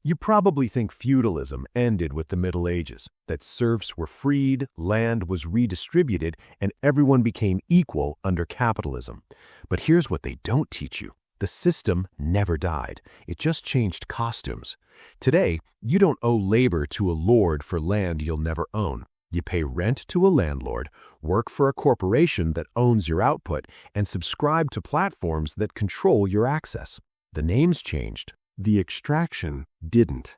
You probably think feudalism ended with the Middle Ages, that serfs were freed, land was redistributed, and everyone became equal under capitalism. But here's what they don't teach you. The system never died. It just changed costumes. Today, you don't owe labor to a lord for land you'll never own. You pay rent to a landlord, work for a corporation that owns your output, and subscribe to platforms that control your access. The names changed. The extraction didn't.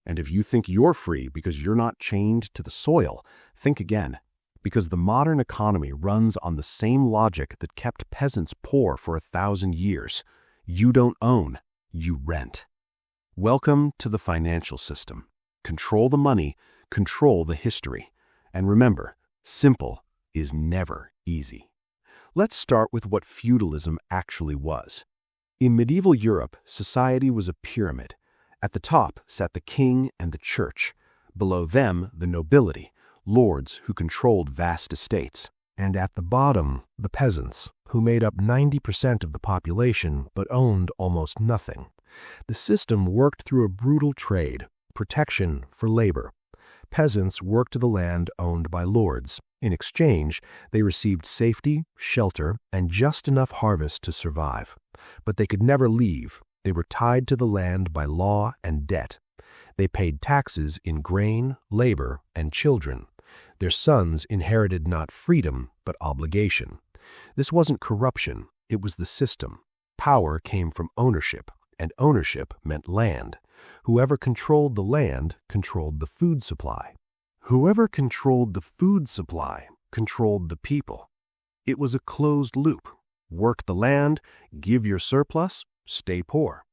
And if you think you're free because you're not chained to the soil, think again. Because the modern economy runs on the same logic that kept peasants poor for 1,000 years. You don't own, you rent. Welcome to the financial system. Control the money, control the history. And remember, simple is never easy. Let's start with what feudalism actually was. In medieval Europe, society was a pyramid. At the top sat the king and the church. Below them, the nobility, lords who controlled vast estates. And at the bottom, the peasants, who made up 90% of the population but owned almost nothing. The system worked through a brutal trade, protection for labor. Peasants worked the land owned by lords. In exchange, they received safety, shelter, and just enough harvest to survive. But they could never leave. They were tied to the land by law and debt. They paid taxes in grain, labor, and children. Their sons inherited not freedom, but obligation. This wasn't corruption, it was the system. Power came from ownership, and ownership meant land. Whoever controlled the land controlled the food supply. Whoever controlled the food supply controlled the people. It was a closed loop. Work the land, give your surplus, stay poor.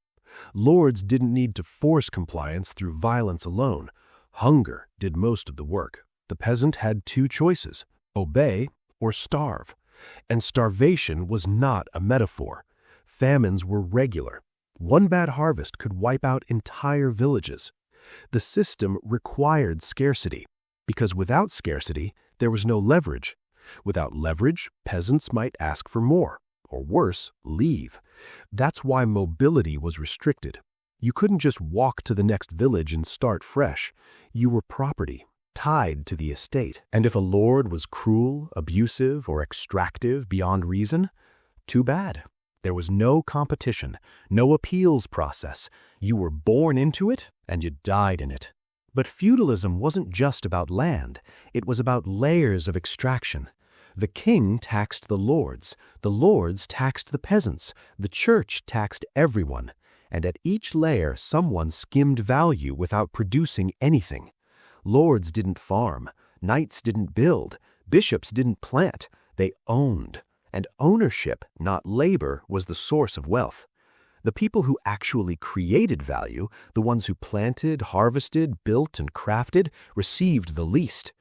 Lords didn't need to force compliance through violence alone. Hunger did most of the work. The peasant had two choices, obey or starve. And starvation was not a metaphor. Famines were regular. One bad harvest could wipe out entire villages. The system required scarcity, because without scarcity, there was no leverage. Without leverage, peasants might ask for more, or worse, leave. That's why mobility was restricted. You couldn't just walk to the next village and start fresh. You were property, tied to the estate. And if a lord was cruel, abusive, or extractive beyond reason, too bad. There was no competition, no appeals process. You were born into it, and you died in it. But feudalism wasn't just about land. It was about layers of extraction. The king taxed the lords taxed the peasants, the church taxed everyone. And at each layer, someone skimmed value without producing anything. Lords didn't farm, knights didn't build, bishops didn't plant, they owned. And ownership, not labor, was the source of wealth. The people who actually created value, the ones who planted, harvested, built, and crafted, received the least.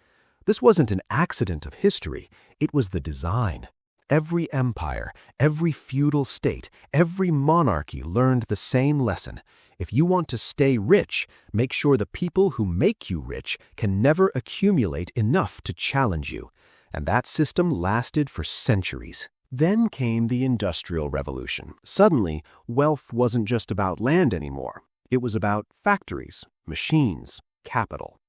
This wasn't an accident of history, it was the design. Every empire, every feudal state, every monarchy learned the same lesson. If you want to stay rich, make sure the people who make you rich can never accumulate enough to challenge you. And that system lasted for centuries. Then came the Industrial Revolution. Suddenly, wealth wasn't just about land anymore. It was about factories, machines, capital.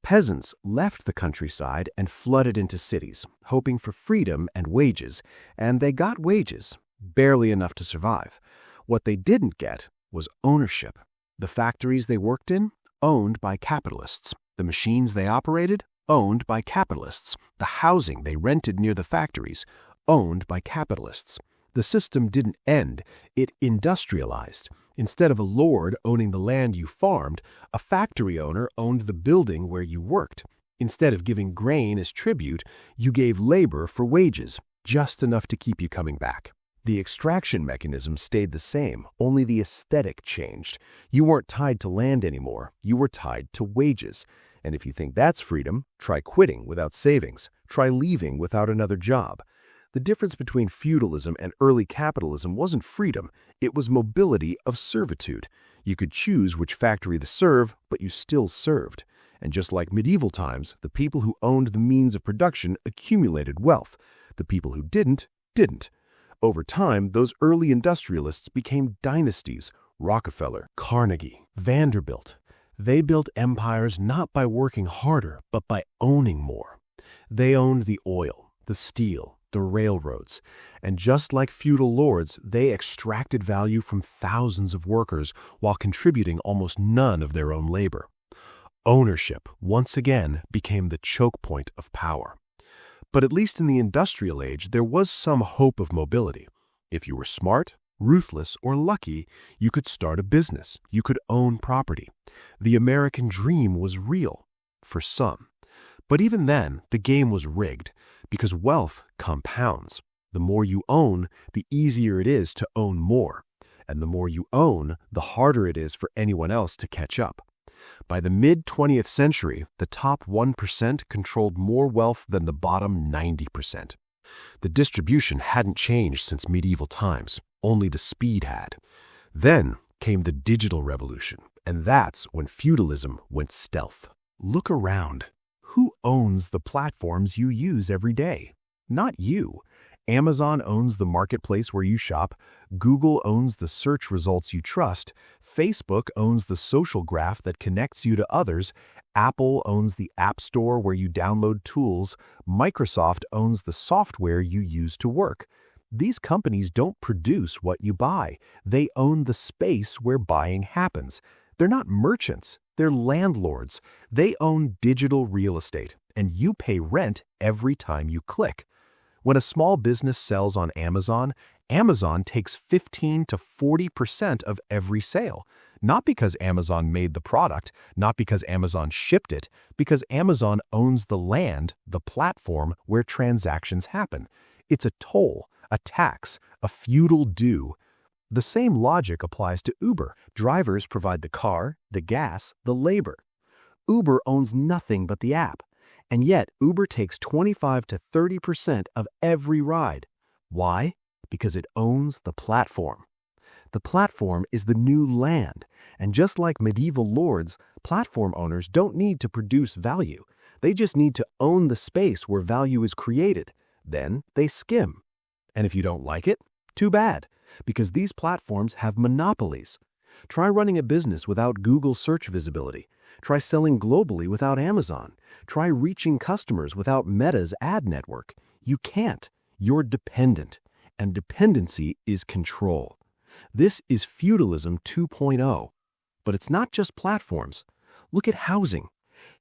Peasants left the countryside and flooded into cities, hoping for freedom and wages, and they got wages, barely enough to survive. What they didn't get was ownership. The factories they worked in, owned by capitalists. The machines they operated, owned by capitalists. The housing they rented near the factories, owned by capitalists. The system didn't end, it industrialized. Instead of a lord owning the land you farmed, a factory owner owned the building where you worked. Instead of giving grain as tribute, you gave labor for wages, just enough to keep you coming back. The extraction mechanism stayed the same, only the aesthetic changed. You weren't tied to land anymore, you were tied to wages. And if you think that's freedom, try quitting without savings. Try leaving without another job. The difference between feudalism and early capitalism wasn't freedom, it was mobility of servitude. You could choose which factory to serve, but you still served. And just like medieval times, the people who owned the means of production accumulated wealth. The people who didn't. Over time, those early industrialists became dynasties, Rockefeller, Carnegie, Vanderbilt. They built empires not by working harder, but by owning more. They owned the oil, the steel, the railroads, and just like feudal lords, they extracted value from thousands of workers while contributing almost none of their own labor. Ownership, once again, became the choke point of power. But at least in the industrial age, there was some hope of mobility. If you were smart, ruthless, or lucky, you could start a business. You could own property. The American dream was real, for some. But even then, the game was rigged, because wealth compounds. The more you own, the easier it is to own more. And the more you own, the harder it is for anyone else to catch up. By the mid-20th century, the top 1% controlled more wealth than the bottom 90%. The distribution hadn't changed since medieval times, only the speed had. Then came the digital revolution, and that's when feudalism went stealth. Look around. Who owns the platforms you use every day? Not you. Amazon owns the marketplace where you shop, Google owns the search results you trust, Facebook owns the social graph that connects you to others, Apple owns the App Store where you download tools, Microsoft owns the software you use to work. These companies don't produce what you buy. They own the space where buying happens. They're not merchants. They're landlords. They own digital real estate, and you pay rent every time you click. When a small business sells on Amazon, Amazon takes 15 to 40% of every sale. Not because Amazon made the product, not because Amazon shipped it, because Amazon owns the land, the platform where transactions happen. It's a toll, a tax, a feudal due. The same logic applies to Uber. Drivers provide the car, the gas, the labor. Uber owns nothing but the app. And yet, Uber takes 25 to 30% of every ride. Why? Because it owns the platform. The platform is the new land, and just like medieval lords, platform owners don't need to produce value. They just need to own the space where value is created. Then they skim. And if you don't like it, too bad, because these platforms have monopolies. Try running a business without Google search visibility. Try selling globally without Amazon. Try reaching customers without Meta's ad network. You can't. You're dependent. And dependency is control. This is Feudalism 2.0. But it's not just platforms. Look at housing.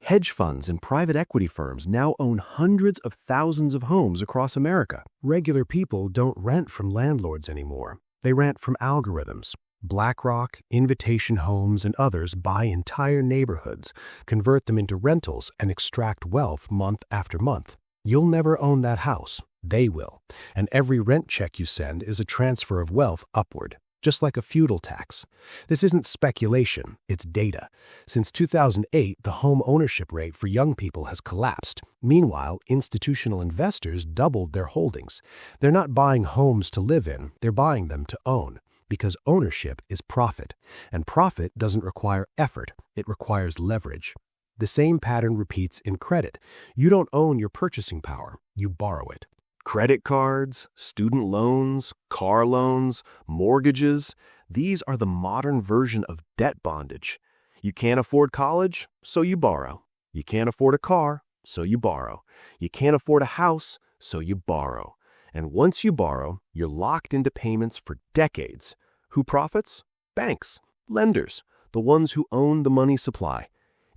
Hedge funds and private equity firms now own hundreds of thousands of homes across America. Regular people don't rent from landlords anymore. They rent from algorithms. BlackRock, Invitation Homes, and others buy entire neighborhoods, convert them into rentals, and extract wealth month after month. You'll never own that house. They will. And every rent check you send is a transfer of wealth upward, just like a feudal tax. This isn't speculation, it's data. Since 2008, the home ownership rate for young people has collapsed. Meanwhile, institutional investors doubled their holdings. They're not buying homes to live in, they're buying them to own. Because ownership is profit, and profit doesn't require effort, it requires leverage. The same pattern repeats in credit. You don't own your purchasing power, you borrow it. Credit cards, student loans, car loans, mortgages, these are the modern version of debt bondage. You can't afford college, so you borrow. You can't afford a car, so you borrow. You can't afford a house, so you borrow. And once you borrow, you're locked into payments for decades. Who profits? Banks, lenders, the ones who own the money supply.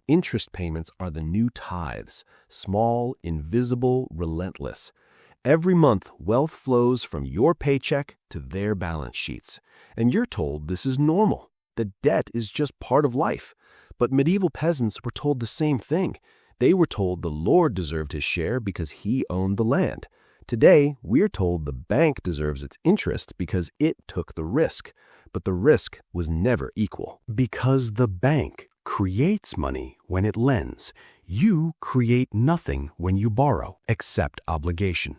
Interest payments are the new tithes, small, invisible, relentless. Every month, wealth flows from your paycheck to their balance sheets. And you're told this is normal, that debt is just part of life. But medieval peasants were told the same thing. They were told the Lord deserved his share because he owned the land. Today, we're told the bank deserves its interest because it took the risk. But the risk was never equal. Because the bank creates money when it lends. You create nothing when you borrow, except obligation.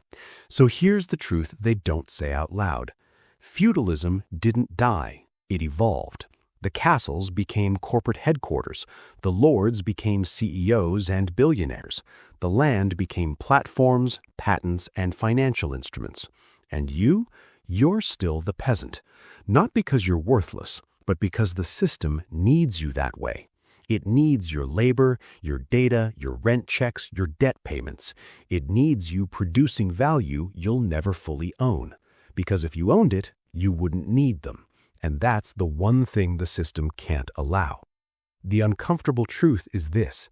So here's the truth they don't say out loud. Feudalism didn't die, it evolved. The castles became corporate headquarters. The lords became CEOs and billionaires. The land became platforms, patents, and financial instruments. And you're still the peasant. Not because you're worthless, but because the system needs you that way. It needs your labor, your data, your rent checks, your debt payments. It needs you producing value you'll never fully own. Because if you owned it, you wouldn't need them. And that's the one thing the system can't allow. The uncomfortable truth is this: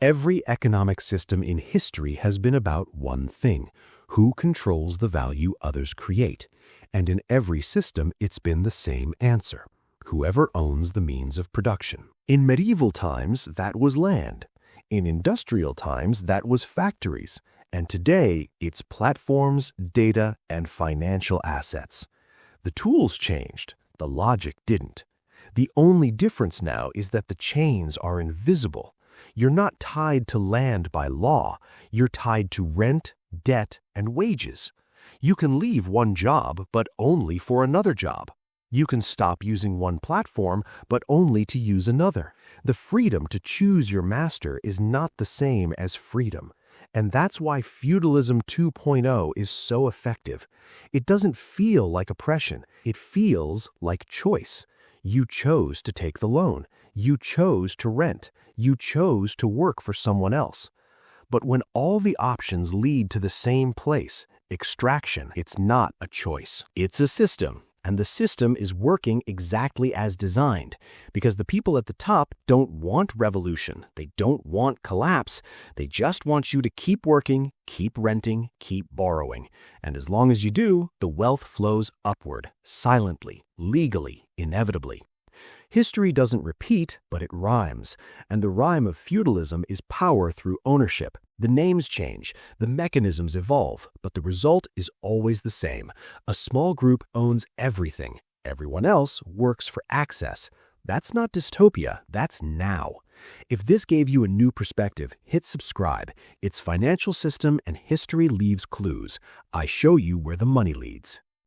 every economic system in history has been about one thing: who controls the value others create. And in every system, it's been the same answer: whoever owns the means of production. In medieval times, that was land. In industrial times, that was factories. And today, it's platforms, data, and financial assets. The tools changed, the logic didn't. The only difference now is that the chains are invisible. You're not tied to land by law. You're tied to rent, debt, and wages. You can leave one job, but only for another job. You can stop using one platform, but only to use another. The freedom to choose your master is not the same as freedom. And that's why Feudalism 2.0 is so effective. It doesn't feel like oppression. It feels like choice. You chose to take the loan. You chose to rent. You chose to work for someone else. But when all the options lead to the same place, extraction, it's not a choice. It's a system. And the system is working exactly as designed, because the people at the top don't want revolution. They don't want collapse. They just want you to keep working, keep renting, keep borrowing. And as long as you do, the wealth flows upward, silently, legally, inevitably. History doesn't repeat, but it rhymes. And the rhyme of feudalism is power through ownership. The names change, the mechanisms evolve, but the result is always the same. A small group owns everything. Everyone else works for access. That's not dystopia, that's now. If this gave you a new perspective, hit subscribe. It's financial system and history leaves clues. I show you where the money leads.